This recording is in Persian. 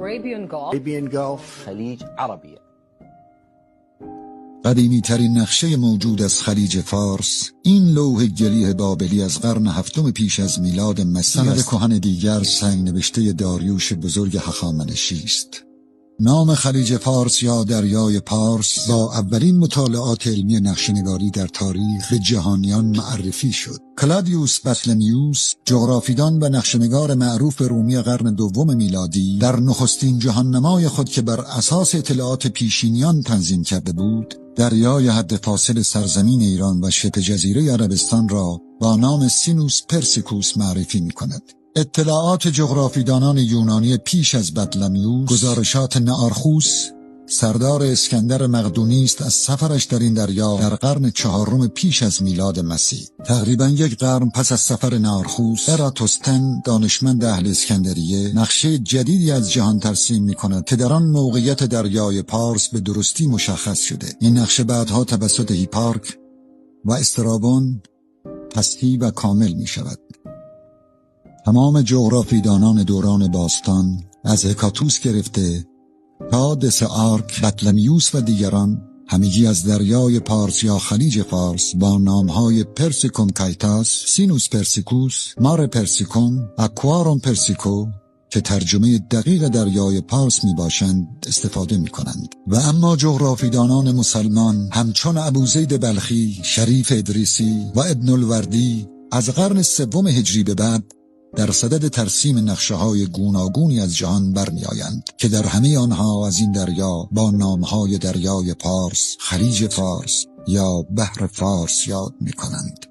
Arabian Gulf. خلیج عربیه. قدیمی ترین نقشه موجود از خلیج فارس، این لوح گلی بابلی از قرن هفتم پیش از میلاد مسیح سند کهن دیگر سنگ نوشته داریوش بزرگ هخامنشی است. نام خلیج فارس یا دریای پارس با اولین مطالعات علمی نقشه‌نگاری در تاریخ به جهانیان معرفی شد. کلادیوس بطلمیوس، جغرافیدان و نقشه‌نگار معروف رومی قرن دوم میلادی، در نخستین جهاننمای خود که بر اساس اطلاعات پیشینیان تنظیم کرده بود، دریای حد فاصل سرزمین ایران و شبه جزیره عربستان را با نام سینوس پرسیکوس معرفی می‌کند. اطلاعات جغرافیدانان یونانی پیش از بطلمیوس، گزارشات نارخوس، سردار اسکندر مقدونی است از سفرش در این دریا در قرن چهارم پیش از میلاد مسیح. تقریباً یک قرن پس از سفر نارخوس، اراتوستن دانشمند اهل اسکندریه نقشه جدیدی از جهان ترسیم می‌کند که در آن موقعیت دریای پارس به درستی مشخص شده. این نقشه بعدها توسط هیپارک و استرابون تصحیح و کامل می‌شود. تمام جغرافیدانان دوران باستان از هکاتوس گرفته تا دسآرک، بطلمیوس و دیگران همگی از دریای پارس یا خلیج فارس با نامهای پرسیکوم کایتاس، سینوس پرسیکوس، مار پرسیکوم، اکوارون پرسیکو که ترجمه دقیق دریای پارس می باشند استفاده می کنند. و اما جغرافیدانان مسلمان همچون ابوزید بلخی، شریف ادریسی و ابن الوردی از قرن سوم هجری به بعد در صدد ترسیم نقشه‌های گوناگونی از جهان برمی‌آیند که در همه آنها از این دریا با نام‌های دریای پارس، خلیج فارس یا بحر فارس یاد می‌کنند.